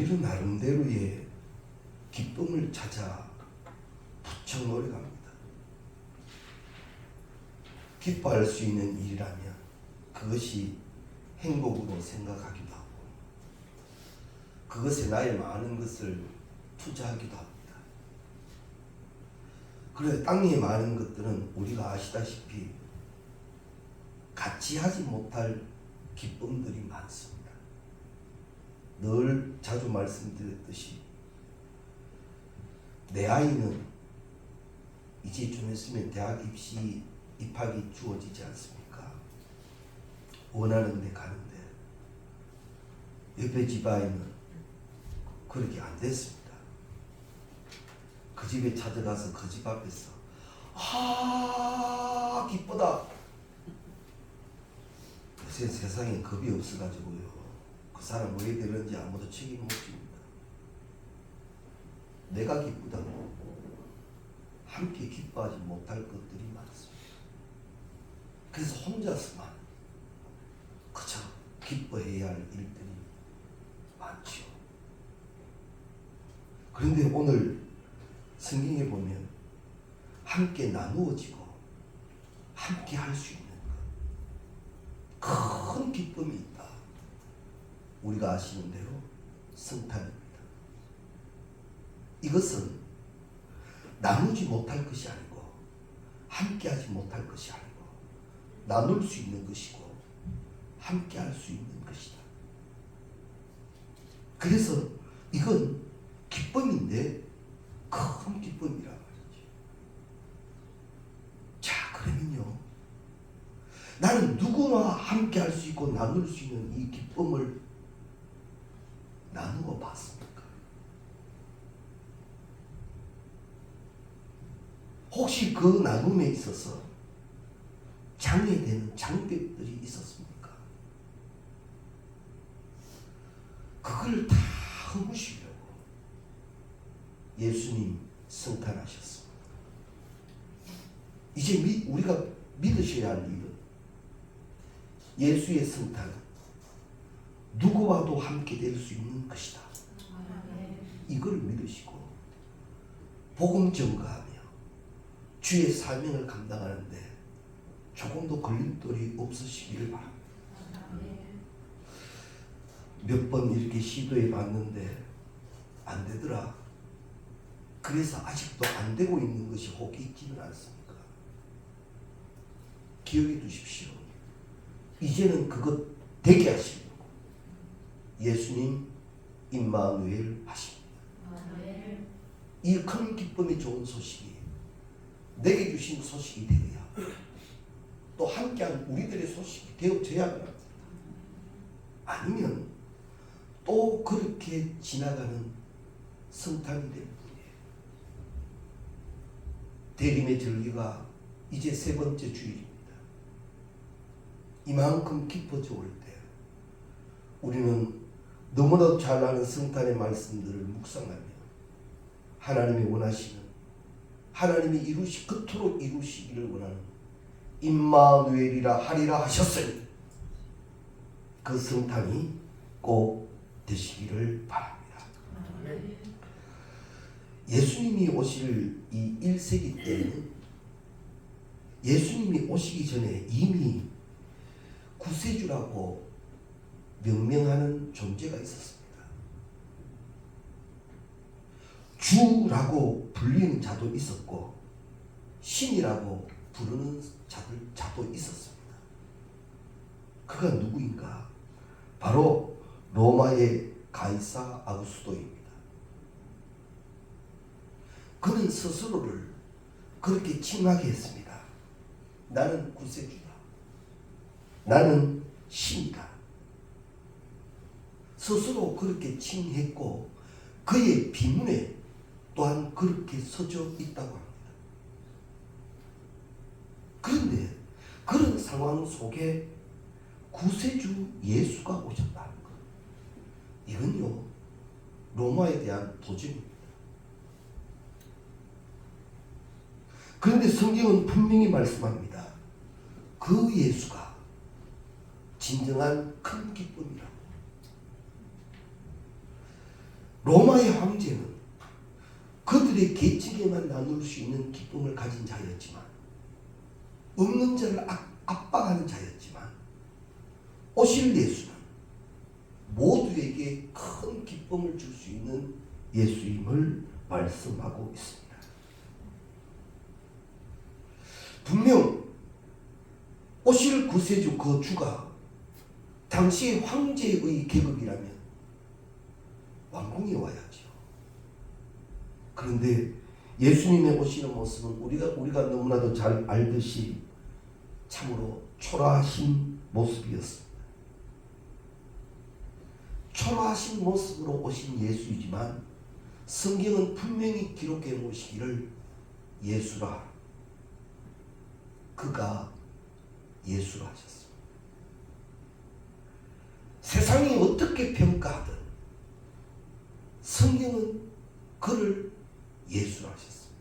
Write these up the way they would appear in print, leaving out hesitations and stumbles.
우리는 나름대로의 기쁨을 찾아 부쩍 노력합니다. 기뻐할 수 있는 일이라면 그것이 행복으로 생각하기도 하고 그것에 나의 많은 것을 투자하기도 합니다. 그런데 땅에 많은 것들은 우리가 아시다시피 같이 하지 못할 기쁨들이 많습니다. 늘 자주 말씀드렸듯이 내 아이는 이제 좀 있으면 대학 입학이 주어지지 않습니까? 원하는 데 가는데 옆에 집 아이는 그렇게 안 됐습니다. 그 집에 찾아가서 그 집 앞에서 기쁘다. 요새 세상에 겁이 없어가지고요. 그 사람 왜 그런지 아무도 책임 못 집니다. 내가 기쁘다고 함께 기뻐하지 못할 것들이 많습니다. 그래서 혼자서만 그저 기뻐해야 할 일들이 많죠. 그런데 오늘 성경에 보면 함께 나누어지고 함께 할 수 있는 큰 기쁨이 있다. 우리가 아시는 대로 성탄입니다. 이것은 나누지 못할 것이 아니고 함께하지 못할 것이 아니고 나눌 수 있는 것이고 함께할 수 있는 것이다. 그래서 이건 기쁨인데 큰 기쁨이란 말이지. 자, 그러면요, 나는 누구나 함께할 수 있고 나눌 수 있는 이 기쁨을 나누어 봤습니까? 혹시 그 나눔에 있어서 장애되는 장벽들이 있었습니까? 그걸 다 허무시려고 예수님 성탄하셨습니다. 이제 우리가 믿으셔야 할 일은 예수의 성탄은 누구와도 함께 될 수 있는 것이다. 이걸 믿으시고 복음 전가하며 주의 사명을 감당하는데 조금도 걸림돌이 없으시기를 바랍니다. 몇 번 이렇게 시도해 봤는데 안 되더라. 그래서 아직도 안 되고 있는 것이 혹 있지는 않습니까? 기억해 두십시오. 이제는 그것 되게 하시려고 예수님 임마누엘 하십니다. 이 큰 기쁨이 좋은 소식이 내게 주신 소식이 되어야 또 함께한 우리들의 소식이 되어져야 합니다. 아니면 또 그렇게 지나가는 성탄이 될 뿐이에요. 대림의 절기가 이제 세 번째 주일입니다. 이만큼 깊어져 올 때 우리는 너무나도 잘 아는 성탄의 말씀들을 묵상하며 하나님이 원하시는, 하나님이 그토록 이루시기를 원하는 임마누엘이라 하리라 하셨으니 그 성탄이 꼭 되시기를 바랍니다. 예수님이 오실 이 1세기 때는 예수님이 오시기 전에 이미 구세주라고 명명하는 존재가 있었습니다. 주라고 불리는 자도 있었고 신이라고 부르는 자도 있었습니다. 그가 누구인가? 바로 로마의 가이사 아구스토입니다. 그는 스스로를 그렇게 칭하게 했습니다. 나는 구세주다. 나는 신이다. 스스로 그렇게 칭했고 그의 비문에 또한 그렇게 써져 있다고 합니다. 그런데 그런 상황 속에 구세주 예수가 오셨다는 것, 이건요 로마에 대한 도전입니다. 그런데 성경은 분명히 말씀합니다. 그 예수가 진정한 큰 기쁨이라고. 로마의 황제는 그들의 계층에만 나눌 수 있는 기쁨을 가진 자였지만, 없는 자를 압박하는 자였지만, 오실 예수는 모두에게 큰 기쁨을 줄 수 있는 예수임을 말씀하고 있습니다. 분명 오실 구세주 그 주가 당시 황제의 계급이라면 왕궁에 와야죠. 그런데 예수님의 오시는 모습은 우리가 너무나도 잘 알듯이 참으로 초라하신 모습이었습니다. 초라하신 모습으로 오신 예수이지만 성경은 분명히 기록해 놓으시기를 예수라, 그가 예수라 하셨습니다. 세상이 어떻게 평가하든 성경은 그를 예수라 하셨습니다.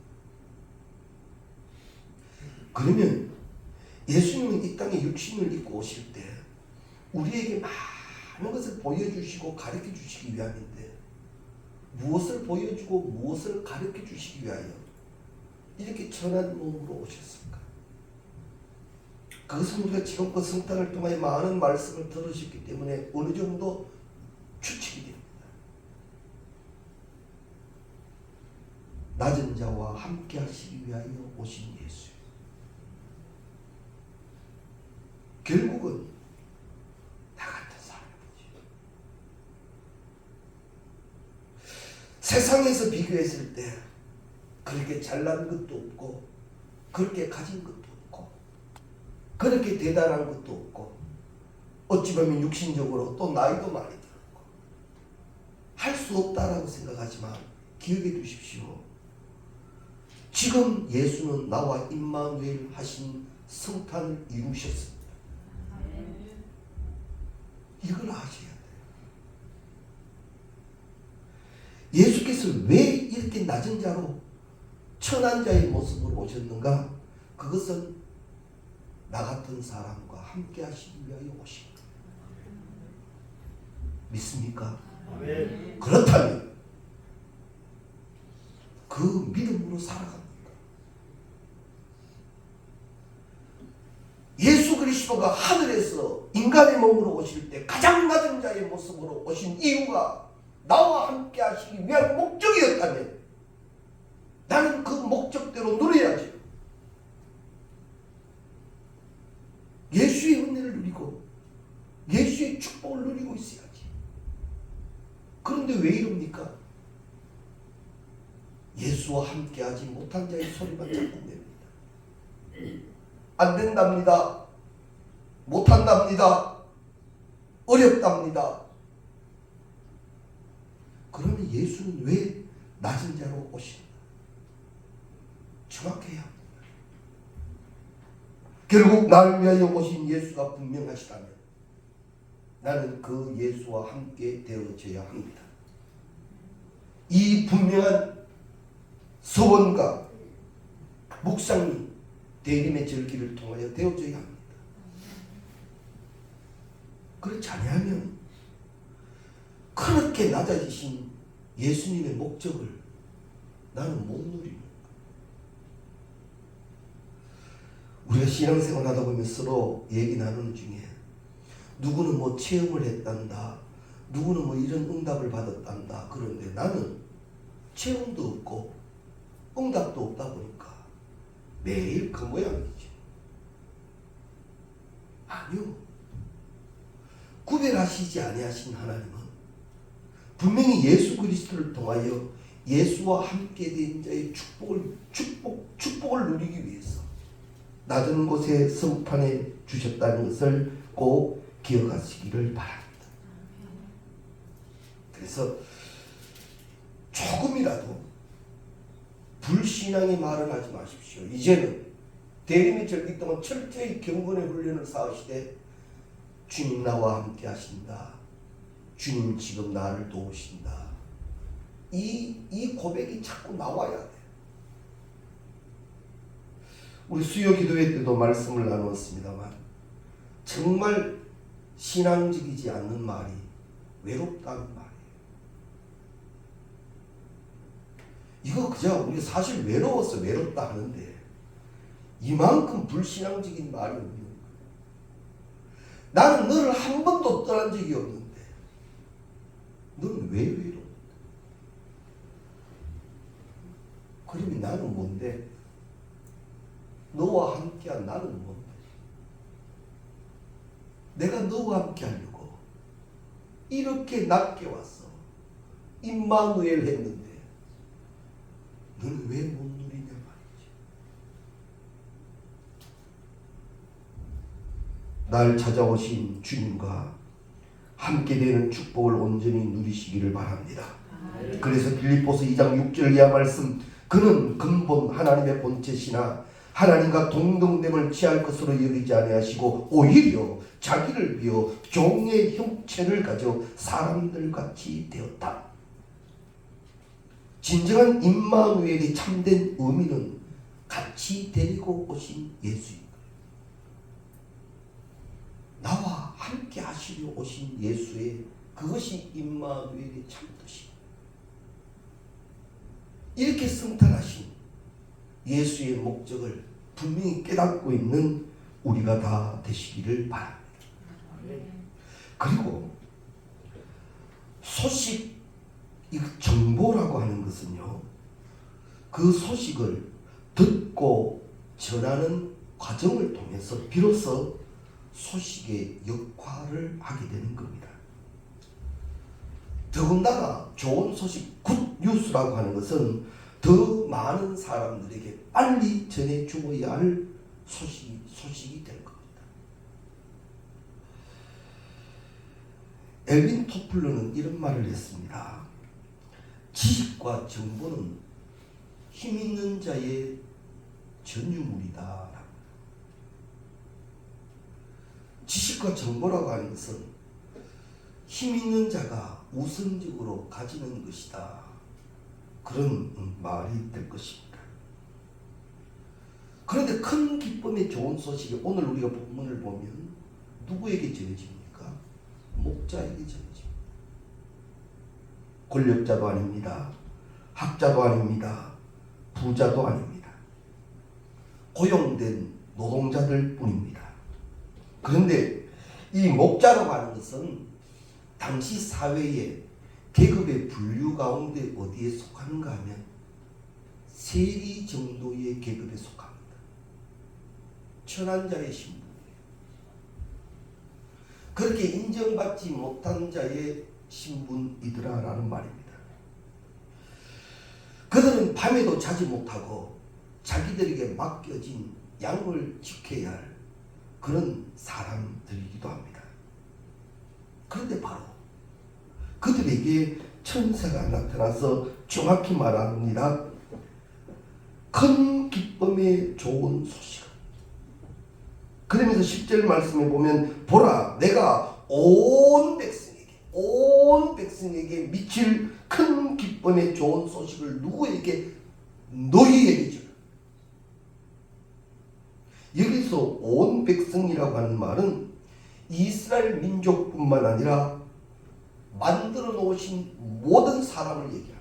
그러면 예수님은 이 땅에 육신을 입고 오실 때 우리에게 많은 것을 보여주시고 가르쳐 주시기 위함인데, 무엇을 보여주고 무엇을 가르쳐 주시기 위하여 이렇게 천한 몸으로 오셨을까? 그것은 우리가 지금껏 성탄을 통하여 많은 말씀을 들으셨기 때문에 어느 정도 추측이 됩니다. 낮은 자와 함께 하시기 위하여 오신 예수. 결국은 나 같은 사람이지. 세상에서 비교했을 때 그렇게 잘난 것도 없고, 그렇게 가진 것도 없고, 그렇게 대단한 것도 없고, 어찌 보면 육신적으로 또 나이도 많이 들었고, 할 수 없다라고 생각하지만 기억해 두십시오. 지금 예수는 나와 임마누엘 하신 성탄을 이루셨습니다. 이걸 아셔야 돼요. 예수께서 왜 이렇게 낮은 자로 천한 자의 모습으로 오셨는가? 그것은 나 같은 사람과 함께 하시기 위하여 오신 거예요. 믿습니까? 아멘. 그렇다면 그 믿음으로 살아갑니다. 예수 그리스도가 하늘에서 인간의 몸으로 오실 때 가장 낮은 자의 모습으로 오신 이유가 나와 함께 하시기 위한 목적이었다면 나는 그 목적대로 누려야지. 예수의 은혜를 누리고 예수의 축복을 누리고 있어야지. 그런데 왜 이럽니까? 예수와 함께 하지 못한 자의 소리만 자꾸 냅니다. 안 된답니다. 못한답니다. 어렵답니다. 그러면 예수는 왜 낮은 자로 오시는가? 정확해야 합니다. 결국 나를 위하여 오신 예수가 분명하시다면 나는 그 예수와 함께 되어져야 합니다. 이 분명한 서원과 묵상이 대림의 절기를 통하여 되어져야 합니다. 그렇지 아니하면 그렇게 낮아지신 예수님의 목적을 나는 못 누리는 거예요. 우리가 신앙생활 하다 보면 서로 얘기 나누는 중에 누구는 뭐 체험을 했단다, 누구는 뭐 이런 응답을 받았단다. 그런데 나는 체험도 없고 응답도 없다 보니까 매일 그 모양이지. 아니요. 구별하시지 아니하신 하나님은 분명히 예수 그리스도를 통하여 예수와 함께 된 자의 축복을 누리기 위해서 낮은 곳에 성탄해 주셨다는 것을 꼭 기억하시기를 바랍니다. 그래서 조금이라도 불신앙의 말은 하지 마십시오. 이제는 대림의 절기 동안 철저히 경건의 훈련을 쌓으시되 주님 나와 함께 하신다. 주님 지금 나를 도우신다. 이 고백이 자꾸 나와야 돼. 우리 수요 기도회 때도 말씀을 나누었습니다만 정말 신앙적이지 않는 말이 외롭다는 말이에요. 이거 그저 우리 사실 외로웠어 외롭다 하는데 이만큼 불신앙적인 말이 없는 거야. 나는 너를 한 번도 떠난 적이 없는데 너는 왜 외로워? 그러면 나는 뭔데? 너와 함께한 나는 뭔데? 내가 너와 함께 하려고 이렇게 낮게 왔어. 임마누엘 했는데 너는 왜 못 누리냐 말이지. 날 찾아오신 주님과 함께 되는 축복을 온전히 누리시기를 바랍니다. 그래서 빌립보서 2장 6절 이하 말씀, 그는 근본 하나님의 본체시나 하나님과 동등됨을 취할 것으로 여기지 아니하시고 오히려 자기를 비어 종의 형체를 가져 사람들 같이 되었다. 진정한 임마누엘의 참된 의미는 같이 데리고 오신 예수입니다. 나와 함께 하시려 오신 예수의 그것이 임마누엘의 참뜻이다. 이렇게 성탄하신 예수의 목적을 분명히 깨닫고 있는 우리가 다 되시기를 바랍니다. 그리고 소식, 이 정보라고 하는 것은요, 그 소식을 듣고 전하는 과정을 통해서 비로소 소식의 역할을 하게 되는 겁니다. 더군다나 좋은 소식, 굿뉴스라고 하는 것은 더 많은 사람들에게 빨리 전해주어야 할 소식이 될 겁니다. 엘빈 토플러는 이런 말을 했습니다. 지식과 정보는 힘 있는 자의 전유물이다. 지식과 정보라고 하는 것은 힘 있는 자가 우선적으로 가지는 것이다. 그런 말이 될 것입니다. 그런데 큰 기쁨의 좋은 소식이 오늘 우리가 본문을 보면 누구에게 전해집니까? 목자에게 전해집니다. 권력자도 아닙니다. 학자도 아닙니다. 부자도 아닙니다. 고용된 노동자들 뿐입니다. 그런데 이 목자라고 하는 것은 당시 사회의 계급의 분류 가운데 어디에 속하는가 하면 세리 정도의 계급에 속합니다. 천한 자의 신분이에요. 그렇게 인정받지 못한 자의 신분이더라라는 말입니다. 그들은 밤에도 자지 못하고 자기들에게 맡겨진 양을 지켜야 할 그런 사람들이기도 합니다. 그런데 바로 그들에게 천사가 나타나서 정확히 말합니다. 큰 기쁨의 좋은 소식은, 그러면서 10절 말씀에 보면 보라 내가 온 백성에게 미칠 큰 기쁨의 좋은 소식을 누구에게? 너희에게 주라. 여기서 온 백성이라고 하는 말은 이스라엘 민족뿐만 아니라 만들어 놓으신 모든 사람을 얘기합니다.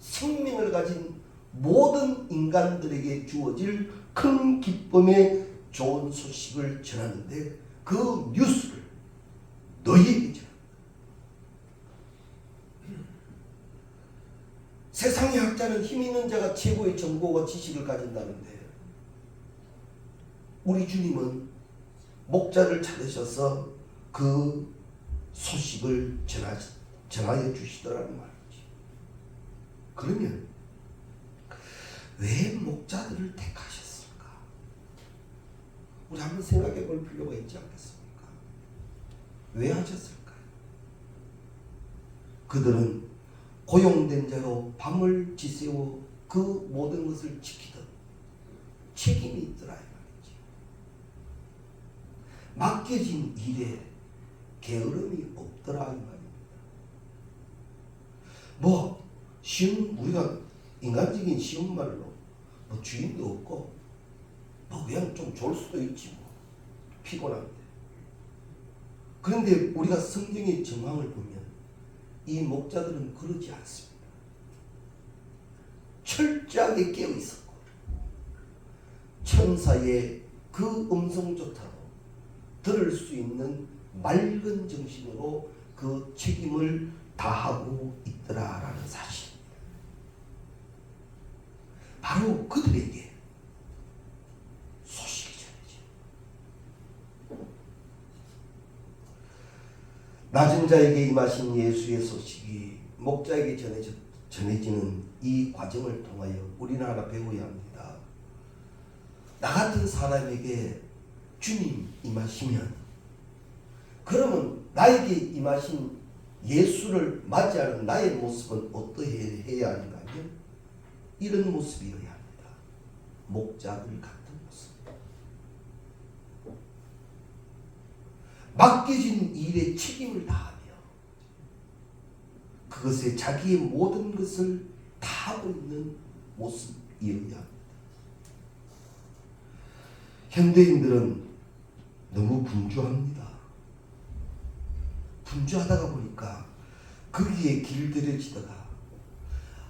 생명을 가진 모든 인간들에게 주어질 큰 기쁨의 좋은 소식을 전하는데 그 뉴스를 너희에게 전합니다. 세상의 학자는 힘 있는 자가 최고의 정보와 지식을 가진다는데 우리 주님은 목자를 찾으셔서 그 소식을 전하여 주시더라는 말이지. 그러면 왜 목자들을 택하셨을까? 우리 한번 생각해 볼 필요가 있지 않겠습니까? 왜 하셨을까요? 그들은 고용된 자로 밤을 지새워 그 모든 것을 지키던 책임이 있더라 이 말이지. 맡겨진 일에 게으름이 없더라 이 말입니다. 우리가 인간적인 쉬운 말로 주인도 없고 그냥 좀 졸 수도 있지 피곤한데. 그런데 우리가 성경의 정황을 보면 이 목자들은 그러지 않습니다. 철저하게 깨어 있었고 천사의 그 음성조차도 들을 수 있는 맑은 정신으로 그 책임을 다하고 있더라라는 사실. 바로 그들에게 소식이 전해져. 낮은 자에게 임하신 예수의 소식이 목자에게 전해지는 이 과정을 통하여 우리는 하나 배워야 합니다. 나 같은 사람에게 주님 임하시면 그러면 나에게 임하신 예수를 맞이하는 나의 모습은 어떠해야 하는가 하면 이런 모습이어야 합니다. 목자들 같은 모습. 맡겨진 일에 책임을 다하며 그것에 자기의 모든 것을 다하고 있는 모습이어야 합니다. 현대인들은 너무 분주합니다. 분주하다가 보니까 거기에 길들여지다가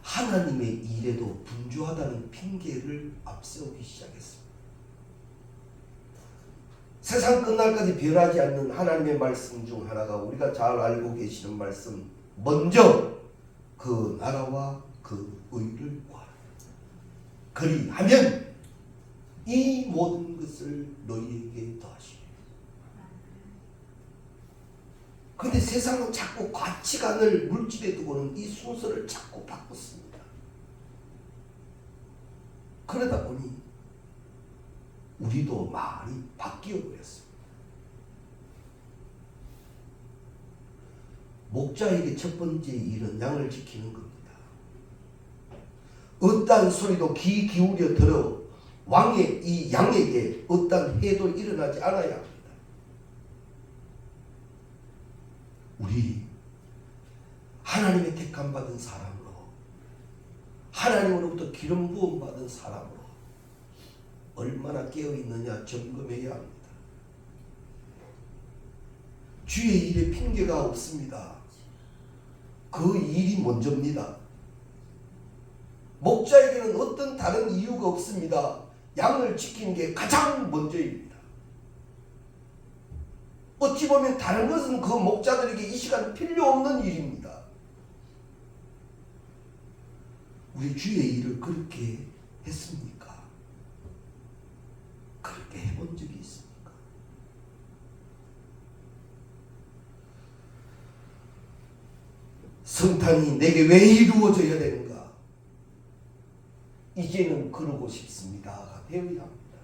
하나님의 일에도 분주하다는 핑계를 앞세우기 시작했습니다. 세상 끝날까지 변하지 않는 하나님의 말씀 중 하나가 우리가 잘 알고 계시는 말씀, 먼저 그 나라와 그 의를 구하라. 그리하면 이 모든 것을 너희에게 더하시리라. 그런데 세상은 자꾸 가치관을 물질에 두고는 이 순서를 자꾸 바꿨습니다. 그러다 보니 우리도 많이 바뀌어 버렸습니다. 목자에게 첫 번째 일은 양을 지키는 겁니다. 어떠한 소리도 귀 기울여 들어 왕의 이 양에게 어떠한 해도 일어나지 않아야 합니다. 우리 하나님의 택함 받은 사람으로 하나님으로부터 기름 부음 받은 사람으로 얼마나 깨어 있느냐 점검해야 합니다. 주의 일에 핑계가 없습니다. 그 일이 먼저입니다. 목자에게는 어떤 다른 이유가 없습니다. 양을 지키는 게 가장 먼저입니다. 어찌 보면 다른 것은 그 목자들에게 이 시간 필요 없는 일입니다. 우리 주의 일을 그렇게 했습니까? 그렇게 해본 적이 있습니까? 성탄이 내게 왜 이루어져야 되는가? 이제는 그러고 싶습니다. 배워야 합니다.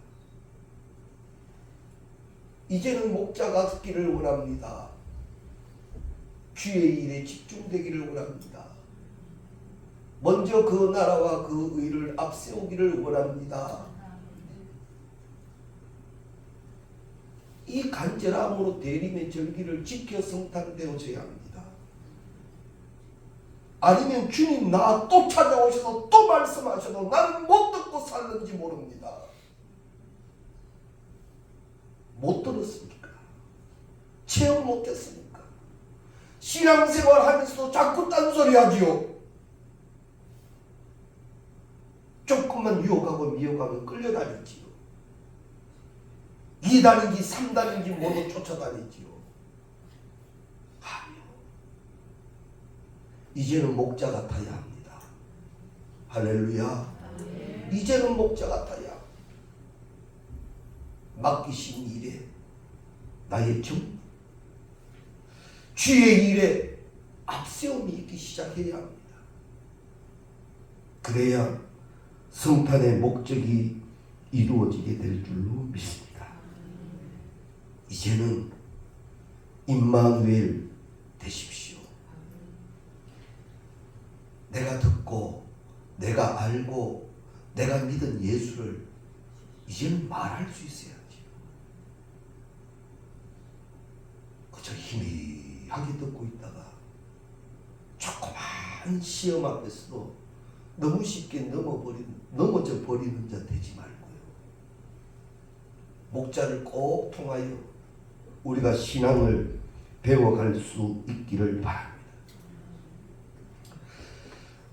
이제는 목자가 듣기를 원합니다. 주의 일에 집중되기를 원합니다. 먼저 그 나라와 그 의를 앞세우기를 원합니다. 이 간절함으로 대림의 절기를 지켜 성탄되어져야 합니다. 아니면 주님 나 또 찾아오셔서 또 말씀하셔도 나는 못 듣고 살는지 모릅니다. 못 들었습니까? 체험 못했습니까? 신앙생활 하면서도 자꾸 딴소리 하지요. 조금만 유혹하고 미혹하면 끌려다니지요. 2단인지 3단인지 모두 쫓아다니지요. 아니요. 이제는 목자 같아야 합니다. 할렐루야. 이제는 목자 같아야 맡기신 일에 나의 주의 일에 앞세움이 있기 시작해야 합니다. 그래야 성탄의 목적이 이루어지게 될 줄로 믿습니다. 이제는 임마누엘 되십시오. 내가 듣고 내가 알고 내가 믿은 예수를 이제는 말할 수 있어야지. 그저 희미하게 듣고 있다가 조그만 시험 앞에서도 너무 쉽게 넘어져 버리는 자 되지 말고요. 목자를 꼭 통하여 우리가 신앙을 배워갈 수 있기를 바랍니다.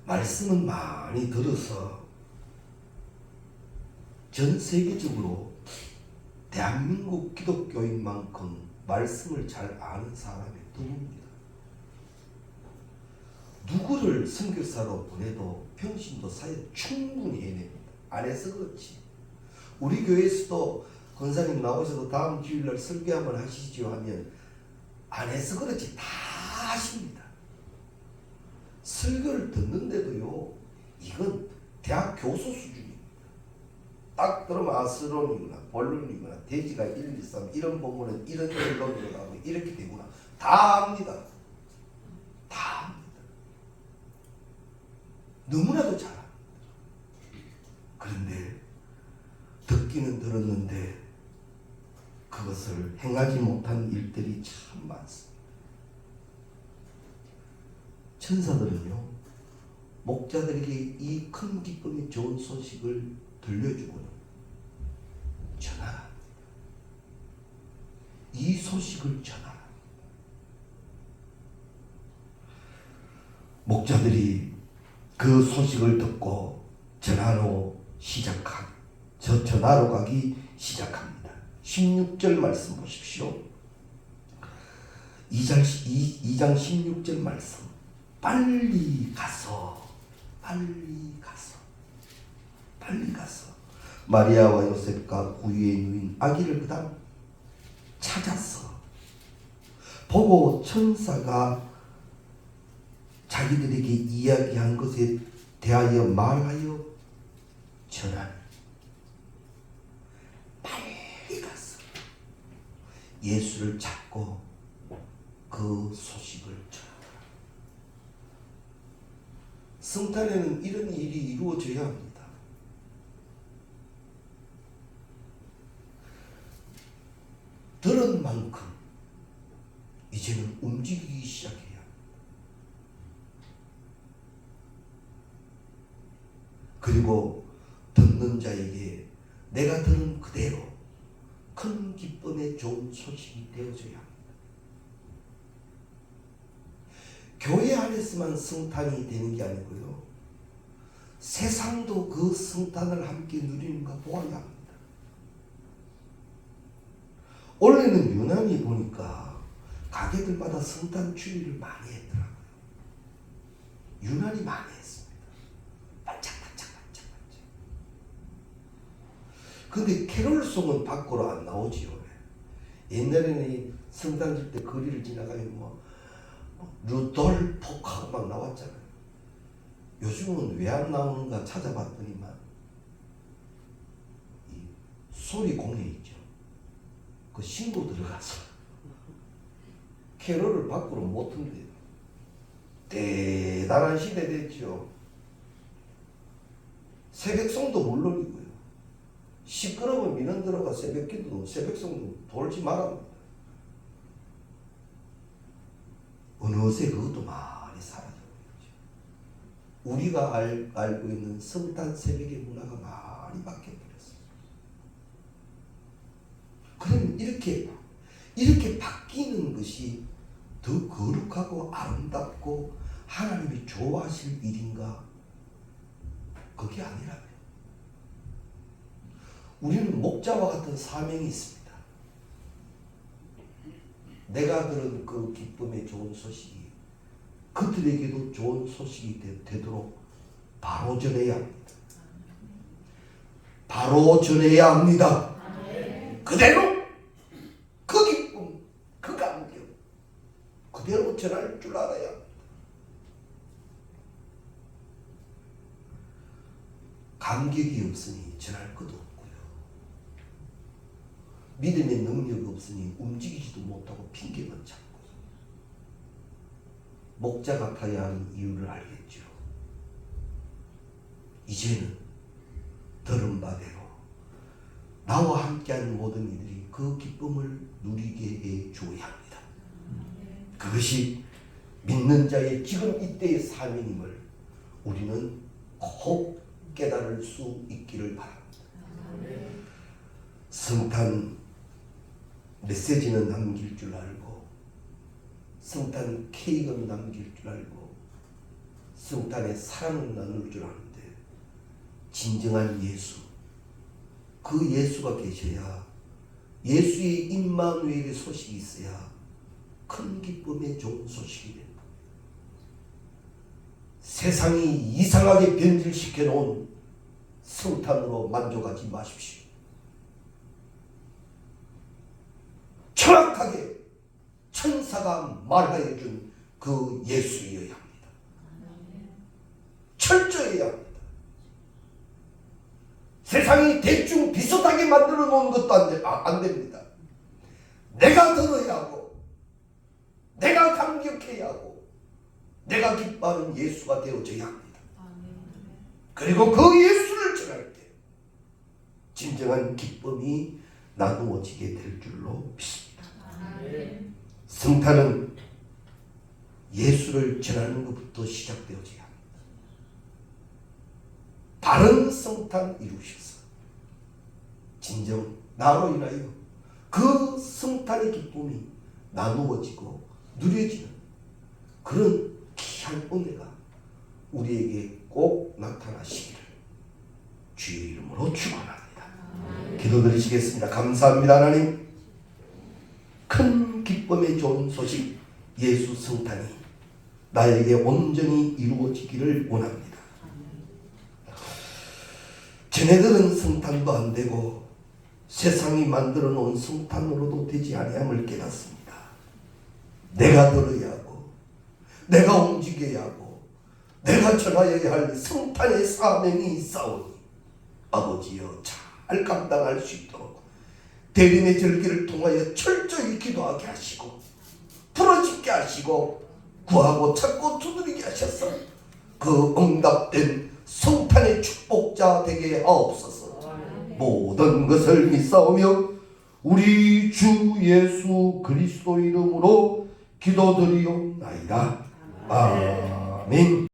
말씀은 많이 들어서 전 세계적으로 대한민국 기독교인만큼 말씀을 잘 아는 사람이 드뭅니다. 누구를 선교사로 보내도 평신도 사역 충분히 해냅니다. 안 해서 그렇지. 우리 교회에서도 권사님 나오셔도 다음 주일날 설교 한번 하시죠 하면 안 해서 그렇지 다 하십니다. 설교를 듣는데도요, 이건 대학 교수 수준입니다. 딱 들으면 아스론이구나, 본론이구나, 대지가 1, 2, 3 이런 본문은 이런 결론으로 가고 이렇게 되구나 다 압니다. 다 압니다. 너무나도 잘합니다. 그런데 듣기는 들었는데 그것을 행하지 못한 일들이 참 많습니다. 천사들은요, 목자들에게 이 큰 기쁨의 좋은 소식을 들려주고는 전하라. 이 소식을 전하라. 목자들이 그 소식을 듣고 전하러 가기 시작합니다. 16절 말씀 보십시오. 2장 16절 말씀. 빨리 가서 마리아와 요셉과 구유에 누인 아기를 그다음 찾았어. 보고 천사가 자기들에게 이야기한 것에 대하여 말하여 전하니 빨리 갔어. 예수를 찾고 그 소식을 전하라. 성탄에는 이런 일이 이루어져야 합니다. 들은 만큼 이제는 움직이기 시작해야 합니다. 그리고 듣는 자에게 내가 들은 그대로 큰 기쁨의 좋은 소식이 되어져야 합니다. 교회 안에서만 성탄이 되는 게 아니고요, 세상도 그 성탄을 함께 누리는가 보아야 합니다. 원래는 유난히 보니까 가게들마다 성탄 추리를 많이 했더라고요. 유난히 많이 했습니다. 반짝반짝. 근데 캐롤송은 밖으로 안 나오지요. 옛날에는 성탄절 때 거리를 지나가면 루돌프하고 막 나왔잖아요. 요즘은 왜 안 나오는가 찾아봤더니만 이 소리 공예 있죠. 그 신고 들어가서 캐롤을 밖으로 못 튼대요. 대단한 시대 됐죠. 새벽송도 물론이고요. 시끄러운 민원들어가 새벽기도 새벽송도 돌지 말합니다. 어느새 그것도 많이 사라져버렸죠. 우리가 알고 있는 성탄 새벽의 문화가 많이 바뀌어버렸어요. 그럼 이렇게 바뀌는 것이 더 거룩하고 아름답고 하나님이 좋아하실 일인가? 그게 아니라면 우리는 목자와 같은 사명이 있습니다. 내가 들은 그 기쁨의 좋은 소식이 그들에게도 좋은 소식이 되도록 바로 전해야 합니다. 바로 전해야 합니다. 그대로 그 기쁨, 그 감격 그대로 전할 줄 알아야 합니다. 감격이 없으니 전할 것도 없고요. 믿음의 능력이 없으니 움직이지도 못하고 핑계만 찾고. 목자 같아야 하는 이유를 알겠죠. 이제는 들은 바대로 나와 함께하는 모든 이들이 그 기쁨을 누리게 해줘야 합니다. 그것이 믿는 자의 지금 이때의 사명임을 우리는 꼭 깨달을 수 있기를 바랍니다. 성탄 메시지는 남길 줄 알고 성탄 케이크는 남길 줄 알고 성탄에 사랑을 나눌 줄 아는데 진정한 예수, 그 예수가 계셔야, 예수의 임마누엘의 소식이 있어야 큰 기쁨의 좋은 소식이 됩니다. 세상이 이상하게 변질시켜 놓은 성탄으로 만족하지 마십시오. 정확하게 천사가 말하여 준 그 예수여야 합니다. 철저해야 합니다. 세상이 대충 비슷하게 만들어 놓은 것도 안 됩니다. 내가 들어야 하고, 내가 감격해야 하고, 내가 기뻐하는 예수가 되어져야 합니다. 그리고 그 예수를 전할 때 진정한 기쁨이 나누어지게 될 줄로 믿습니다. 성탄은 예수를 전하는 것부터 시작되어져야 합니다. 바른 성탄 이루셔서 진정 나로 인하여 그 성탄의 기쁨이 나누어지고 누려지는 그런 귀한 은혜가 우리에게 꼭 나타나시기를 주의 이름으로 축원합니다. 기도드리시겠습니다. 감사합니다. 하나님, 큰 기쁨의 좋은 소식 예수 성탄이 나에게 온전히 이루어지기를 원합니다. 쟤네들은 성탄도 안 되고 세상이 만들어 놓은 성탄으로도 되지 아니함을 깨닫습니다. 내가 들어야 하고, 내가 움직여야 하고, 내가 전하여야 할 성탄의 사명이 있사오니 아버지여 잘 감당할 수 있도록 대림의 절기를 통하여 철저히 기도하게 하시고 부러지게 하시고 구하고 찾고 두드리게 하셔서 그 응답된 성탄의 축복자 되게 하옵소서. 모든 것을 믿사오며 우리 주 예수 그리스도 이름으로 기도드리옵나이다. 아멘.